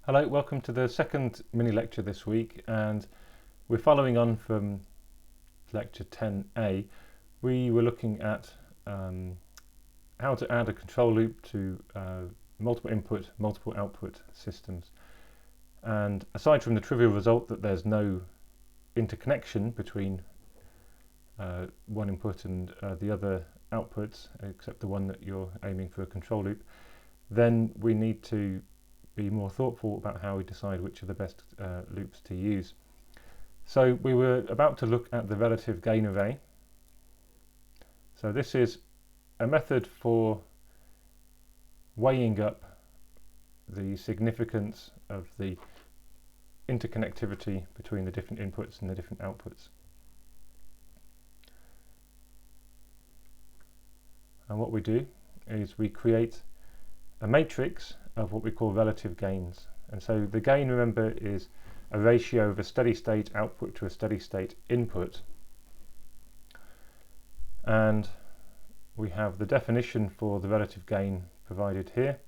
Hello, welcome to the second mini lecture this week, and we're following on from lecture 10A. We were looking at how to add a control loop to multiple input, multiple output systems. And aside from the trivial result that there's no interconnection between one input and the other outputs, except the one that you're aiming for a control loop, then we need to be more thoughtful about how we decide which are the best loops to use. So we were about to look at the relative gain array. So this is a method for weighing up the significance of the interconnectivity between the different inputs and the different outputs. And what we do is we create a matrix of what we call relative gains. And so the gain, remember, is a ratio of a steady state output to a steady state input. And we have the definition for the relative gain provided here.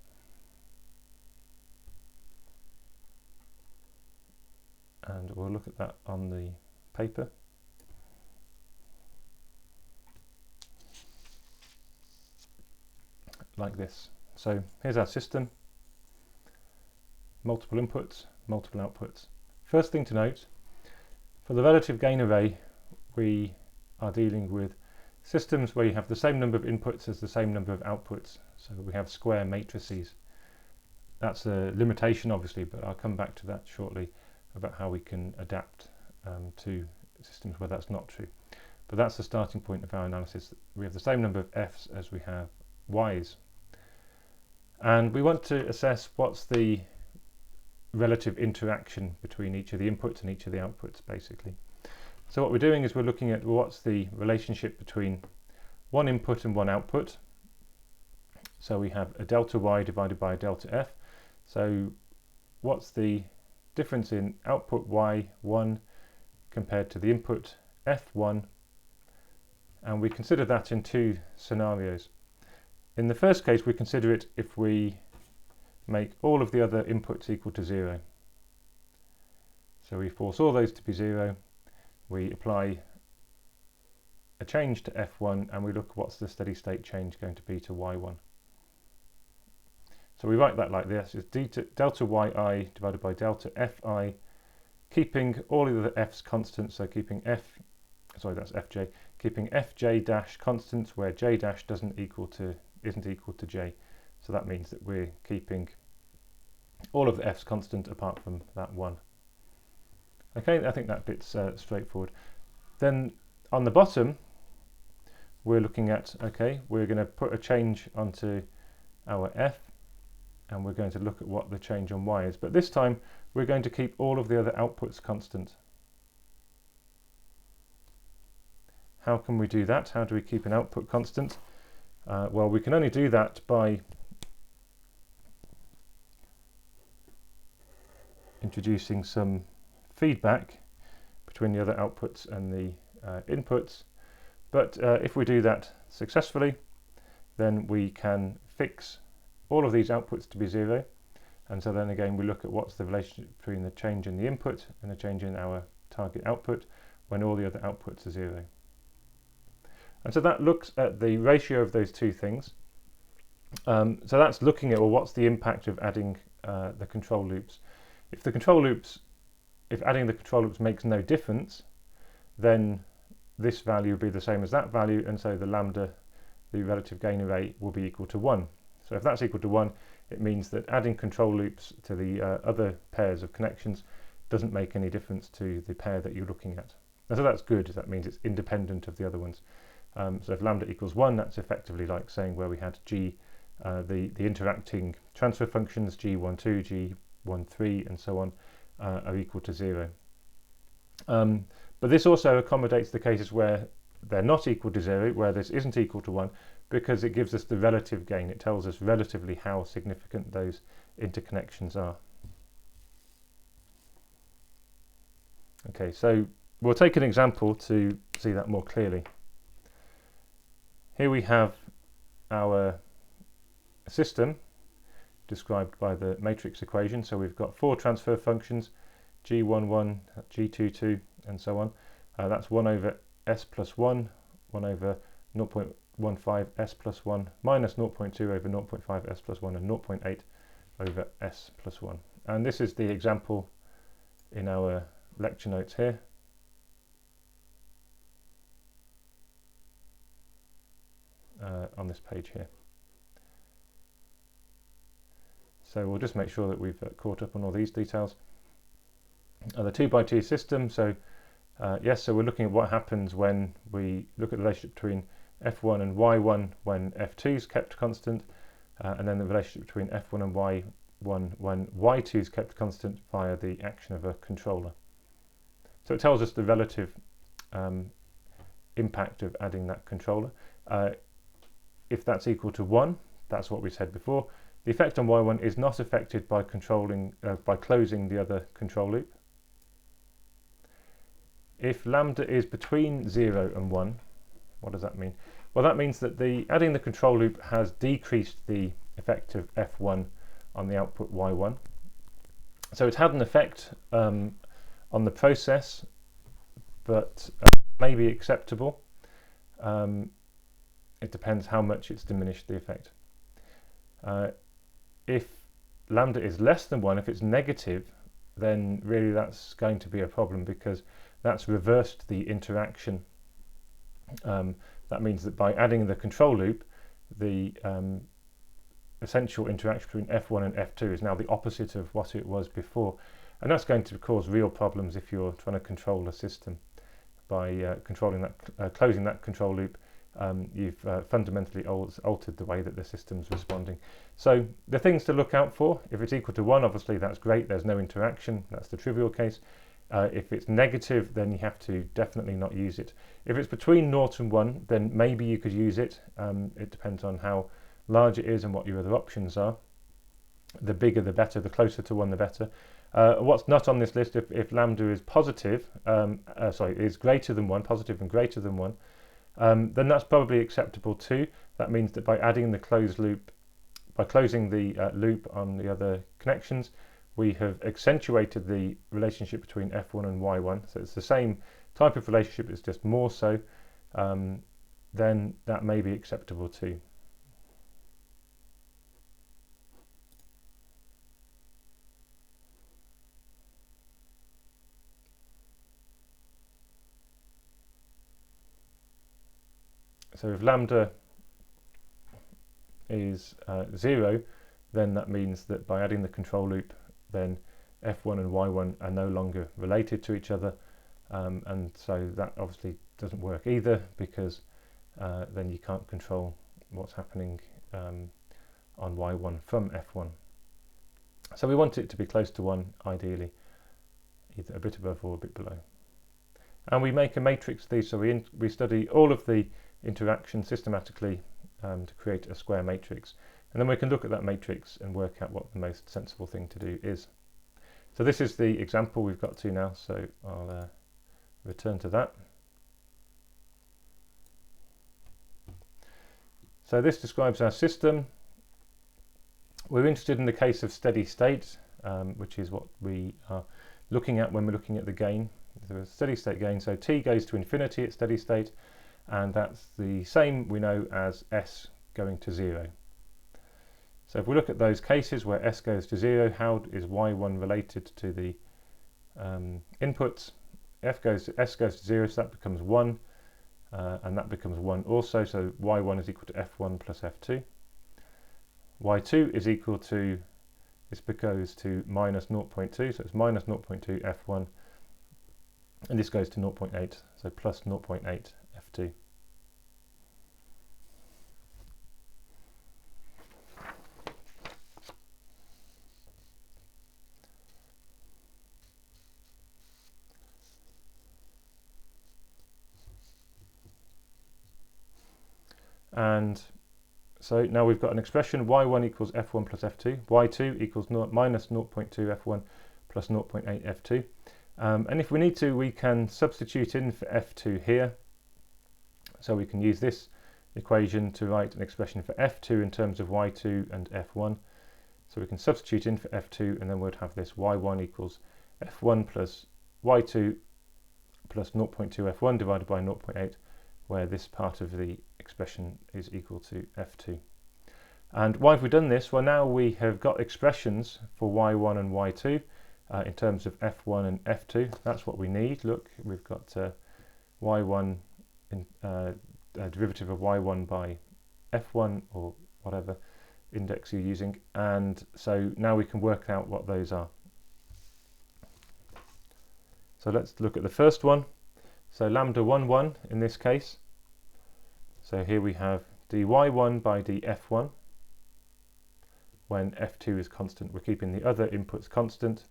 And we'll look at that on the paper. Like this. So here's our system. Multiple inputs, multiple outputs. First thing to note, for the relative gain array, we are dealing with systems where you have the same number of inputs as the same number of outputs. So we have square matrices. That's a limitation, obviously, but I'll come back to that shortly about how we can adapt to systems where that's not true. But that's the starting point of our analysis. We have the same number of F's as we have Y's. And we want to assess what's the relative interaction between each of the inputs and each of the outputs, basically. So what we're doing is we're looking at what's the relationship between one input and one output. So we have a delta y divided by a delta f. So what's the difference in output y1 compared to the input f1? And we consider that in two scenarios. In the first case, we consider it if we make all of the other inputs equal to 0. So we force all those to be 0, we apply a change to f1, and we look at what's the steady state change going to be to y1. So we write that like this: it's delta yi divided by delta fi, keeping all of the f's constant, so keeping that's fj, keeping fj dash constants where j dash isn't equal to j. So that means that we're keeping all of the f's constant apart from that one. Okay, I think that bit's straightforward. Then on the bottom, we're looking at, okay, we're going to put a change onto our f, and we're going to look at what the change on y is. But this time, we're going to keep all of the other outputs constant. How can we do that? How do we keep an output constant? Well, we can only do that by introducing some feedback between the other outputs and the inputs. But if we do that successfully, then we can fix all of these outputs to be 0. And so then again, we look at what's the relationship between the change in the input and the change in our target output when all the other outputs are 0. And so that looks at the ratio of those two things. So that's looking at, well, what's the impact of adding the control loops. If adding the control loops makes no difference, then this value will be the same as that value, and so the lambda, the relative gain array, will be equal to 1. So if that's equal to 1, it means that adding control loops to the other pairs of connections doesn't make any difference to the pair that you're looking at. And so that's good. That means it's independent of the other ones. So if lambda equals 1, that's effectively like saying where we had g, the interacting transfer functions g12, g13, and so on, are equal to 0. But this also accommodates the cases where they're not equal to 0, where this isn't equal to 1, because it gives us the relative gain. It tells us relatively how significant those interconnections are. Okay, so we'll take an example to see that more clearly. Here we have our system described by the matrix equation. So we've got 4 transfer functions, g11, g22, and so on. That's 1 over s plus 1, 1 over 0.15 s plus 1, minus 0.2 over 0.5 s plus 1, and 0.8 over s plus 1. And this is the example in our lecture notes here. On this page here. So we'll just make sure that we've caught up on all these details. The 2x2 system, so yes, so we're looking at what happens when we look at the relationship between f1 and y1 when f2 is kept constant, and then the relationship between f1 and y1 when y2 is kept constant via the action of a controller. So it tells us the relative impact of adding that controller. If that's equal to 1, that's what we said before. The effect on y1 is not affected by closing the other control loop. If lambda is between 0 and 1, what does that mean? Well, that means that adding the control loop has decreased the effect of f1 on the output y1. So it had an effect on the process, but may be acceptable. It depends how much it's diminished the effect. If lambda is less than 1, if it's negative, then really that's going to be a problem because that's reversed the interaction. That means that by adding the control loop, the essential interaction between F1 and F2 is now the opposite of what it was before. And that's going to cause real problems if you're trying to control a system. By closing that control loop, you've fundamentally altered the way that the system's responding. So the things to look out for: if it's equal to 1, obviously that's great, there's no interaction, that's the trivial case. If it's negative, then you have to definitely not use it. If it's between 0 and 1, then maybe you could use it. It depends on how large it is and what your other options are. The bigger the better, the closer to 1 the better. What's not on this list, if lambda is positive, is greater than 1, positive and greater than 1, then that's probably acceptable too. That means that by adding the closed loop, by closing the loop on the other connections, we have accentuated the relationship between F1 and Y1. So it's the same type of relationship, it's just more so. Then that may be acceptable too. So if lambda is 0, then that means that by adding the control loop, then F1 and Y1 are no longer related to each other, and so that obviously doesn't work either, because then you can't control what's happening on Y1 from F1. So we want it to be close to 1, ideally, either a bit above or a bit below. And we make a matrix of these, so we study all of the interactions systematically to create a square matrix, and then we can look at that matrix and work out what the most sensible thing to do is. So this is the example we've got to now, so I'll return to that. So this describes our system. We're interested in the case of steady state, which is what we are looking at when we're looking at the gain. So a steady state gain, so t goes to infinity at steady state, and that's the same, we know, as s going to 0. So if we look at those cases where s goes to 0, how is y1 related to the inputs? S goes to 0, so that becomes 1, and that becomes 1 also, so y1 is equal to f1 plus f2. y2 is equal to, this goes to minus 0.2, so it's minus 0.2 f1, and this goes to 0.8, so plus 0.8 f2. And so now we've got an expression, y1 equals f1 plus f2, y2 equals minus 0.2 f1 plus 0.8 f2. And if we need to, we can substitute in for f2 here. So we can use this equation to write an expression for f2 in terms of y2 and f1. So we can substitute in for f2, and then we'd have this y1 equals f1 plus y2 plus 0.2 f1 divided by 0.8, where this part of the expression is equal to f2. And why have we done this? Well, now we have got expressions for y1 and y2 in terms of f1 and f2. That's what we need. Look, we've got y1 derivative of y1 by f1, or whatever index you're using, and so now we can work out what those are. So let's look at the first one. So lambda 1 1 in this case. So here we have dy1 by df1 when f2 is constant. We're keeping the other inputs constant.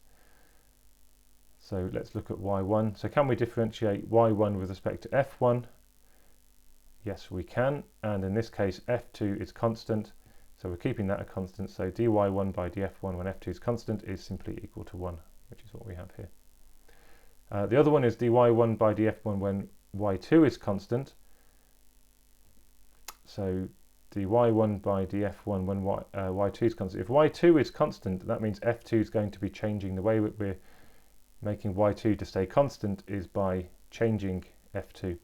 So let's look at y1. So can we differentiate y1 with respect to f1? Yes, we can, and in this case f2 is constant, so we're keeping that a constant. So dy1 by df1 when f2 is constant is simply equal to 1, which is what we have here. The other one is dy1 by df1 when y2 is constant. So dy1 by df1 when y2 is constant. If y2 is constant, that means f2 is going to be changing. The way that we're making y2 to stay constant is by changing f2.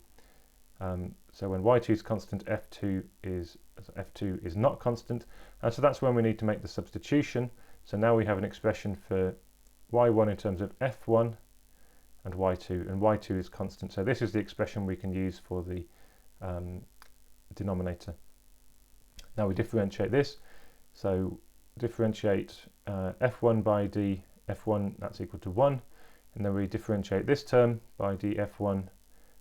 So when y2 is constant, f2 is not constant, and so that's when we need to make the substitution. So now we have an expression for y1 in terms of f1 and y2 is constant. So this is the expression we can use for the denominator. Now we differentiate this. So differentiate f1 by df1, that's equal to 1, and then we differentiate this term by df1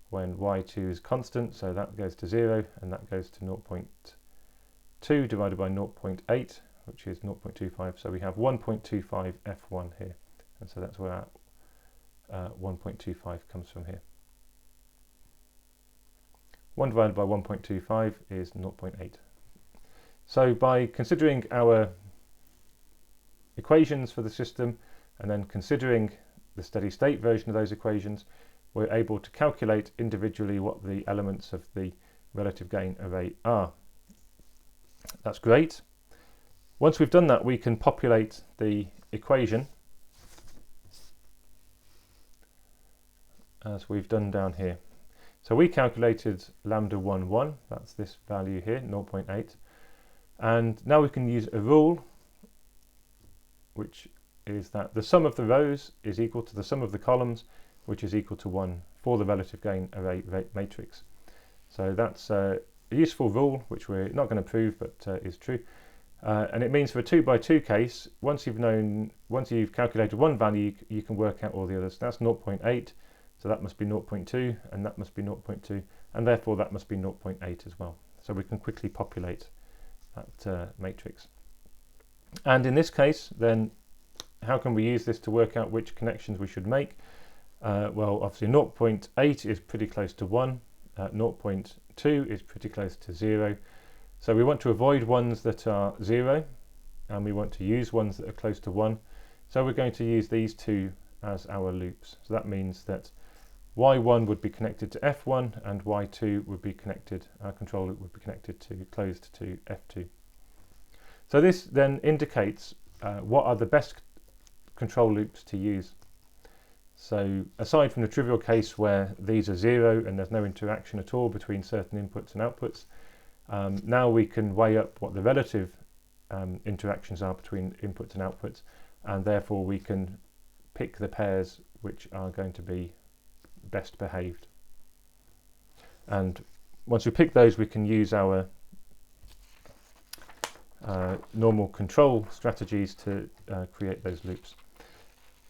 when y2 is constant, so that goes to 0, and that goes to 0.2 divided by 0.8, which is 0.25. So we have 1.25 f1 here, and so that's where our 1.25 comes from here. 1 divided by 1.25 is 0.8. So by considering our equations for the system and then considering the steady state version of those equations, we're able to calculate individually what the elements of the relative gain array are. That's great. Once we've done that, we can populate the equation as we've done down here. So we calculated lambda 1 1, that's this value here, 0.8, and now we can use a rule which is that the sum of the rows is equal to the sum of the columns, which is equal to 1 for the relative gain array matrix. So that's a useful rule which we're not going to prove, but is true, and it means for a 2 by 2 case, once you've calculated one value, you can work out all the others. That's 0.8, so that must be 0.2, and that must be 0.2, and therefore that must be 0.8 as well. So we can quickly populate that matrix. And in this case, then, how can we use this to work out which connections we should make? Well, obviously 0.8 is pretty close to 1, 0.2 is pretty close to 0. So we want to avoid ones that are 0, and we want to use ones that are close to 1. So we're going to use these two as our loops. So that means that y1 would be connected to f1, and y2 would be connected, our control loop would be connected to, closed to f2. So this then indicates what are the best control loops to use. So aside from the trivial case where these are 0 and there's no interaction at all between certain inputs and outputs, now we can weigh up what the relative interactions are between inputs and outputs, and therefore we can pick the pairs which are going to be best behaved. And once we pick those, we can use our normal control strategies to create those loops.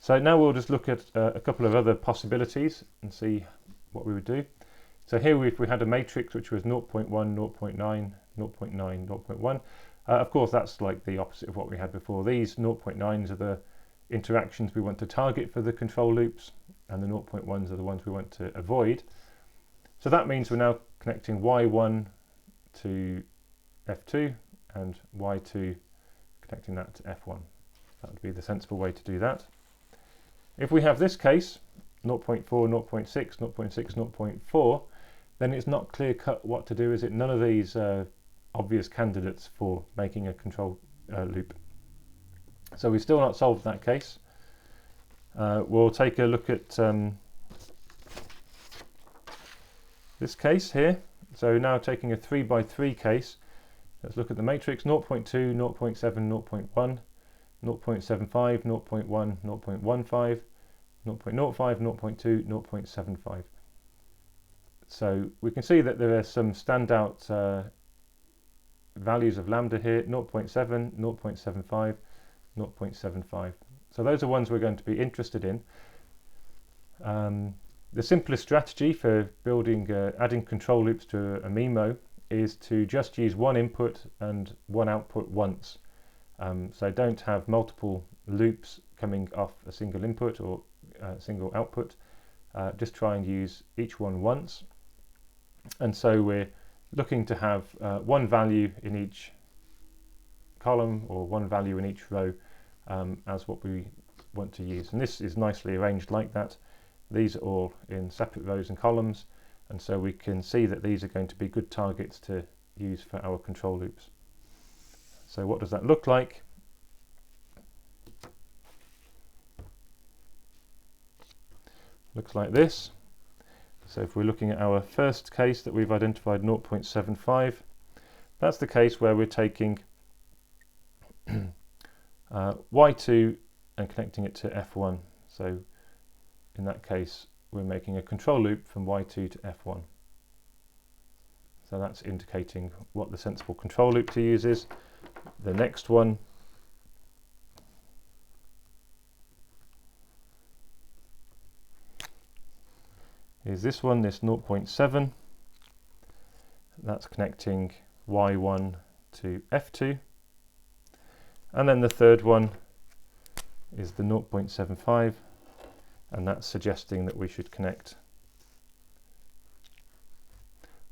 So now we'll just look at a couple of other possibilities and see what we would do. So here if we had a matrix which was 0.1, 0.9, 0.9, 0.1, of course that's like the opposite of what we had before. These 0.9s are the interactions we want to target for the control loops, and the 0.1s are the ones we want to avoid. So that means we're now connecting y1 to f2 and y2 connecting that to f1. That would be the sensible way to do that. If we have this case, 0.4, 0.6, 0.6, 0.4, then it's not clear cut what to do, is it? None of these are obvious candidates for making a control loop. So we've still not solved that case. We'll take a look at this case here. So now taking a 3 by 3 case, let's look at the matrix 0.2, 0.7, 0.1, 0.75, 0.1, 0.15, 0.05, 0.2, 0.75. So we can see that there are some standout values of lambda here, 0.7, 0.75, 0.75. So those are ones we're going to be interested in. The simplest strategy for building, adding control loops to a MIMO is to just use one input and one output once. So don't have multiple loops coming off a single input or a single output. Just try and use each one once. And so we're looking to have one value in each column or one value in each row as what we want to use. And this is nicely arranged like that. These are all in separate rows and columns, and so we can see that these are going to be good targets to use for our control loops. So what does that look like? Looks like this. So if we're looking at our first case that we've identified, 0.75, that's the case where we're taking Y2 and connecting it to F1. So in that case, we're making a control loop from Y2 to F1. So that's indicating what the sensible control loop to use is. The next one is this one, this 0.7. That's connecting Y1 to F2. And then the third one is the 0.75. And that's suggesting that we should connect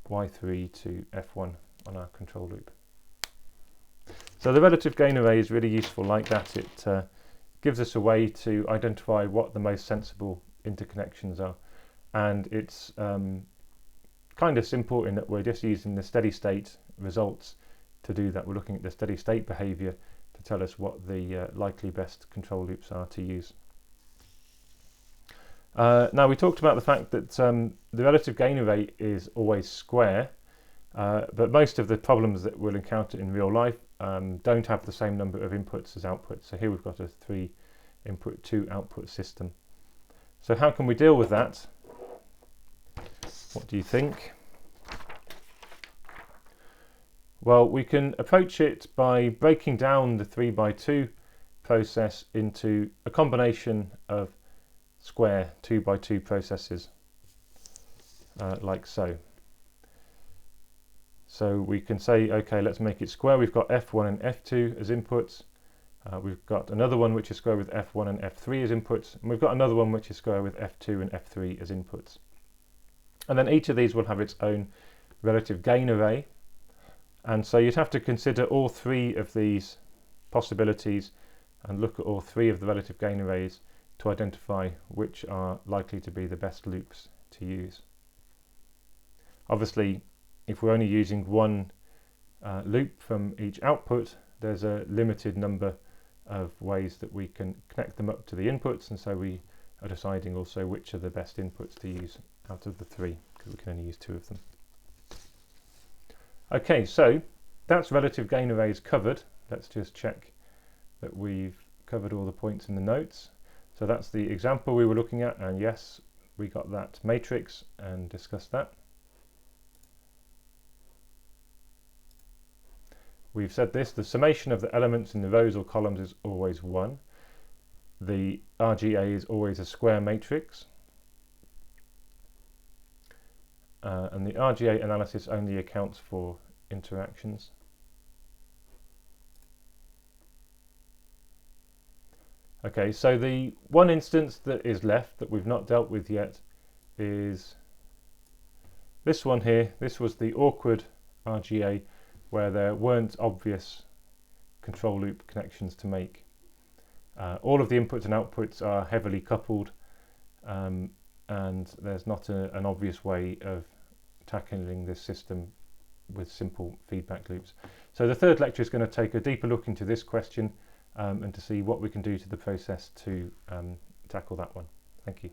Y3 to F1 on our control loop. So the relative gain array is really useful like that. It gives us a way to identify what the most sensible interconnections are. And it's kind of simple in that we're just using the steady state results to do that. We're looking at the steady state behavior to tell us what the likely best control loops are to use. Now we talked about the fact that the relative gain array is always square, but most of the problems that we'll encounter in real life don't have the same number of inputs as outputs. So here we've got a 3 input 2 output system. So how can we deal with that? What do you think? Well, we can approach it by breaking down the 3 by 2 process into a combination of square 2 by 2 processes, like so. So we can say, okay, let's make it square. We've got F1 and F2 as inputs. We've got another one which is square with F1 and F3 as inputs. And we've got another one which is square with F2 and F3 as inputs. And then each of these will have its own relative gain array. And so you'd have to consider all 3 of these possibilities and look at all 3 of the relative gain arrays to identify which are likely to be the best loops to use. Obviously, if we're only using one loop from each output, there's a limited number of ways that we can connect them up to the inputs, and so we are deciding also which are the best inputs to use out of the 3, because we can only use 2 of them. Okay, so that's relative gain arrays covered. Let's just check that we've covered all the points in the notes. So that's the example we were looking at, and yes, we got that matrix and discussed that. We've said this, the summation of the elements in the rows or columns is always 1. The RGA is always a square matrix. And the RGA analysis only accounts for interactions. Okay, so the one instance that is left that we've not dealt with yet is this one here. This was the awkward RGA where there weren't obvious control loop connections to make. All of the inputs and outputs are heavily coupled, and there's not an obvious way of tackling this system with simple feedback loops. So the third lecture is going to take a deeper look into this question and to see what we can do to the process to tackle that one. Thank you.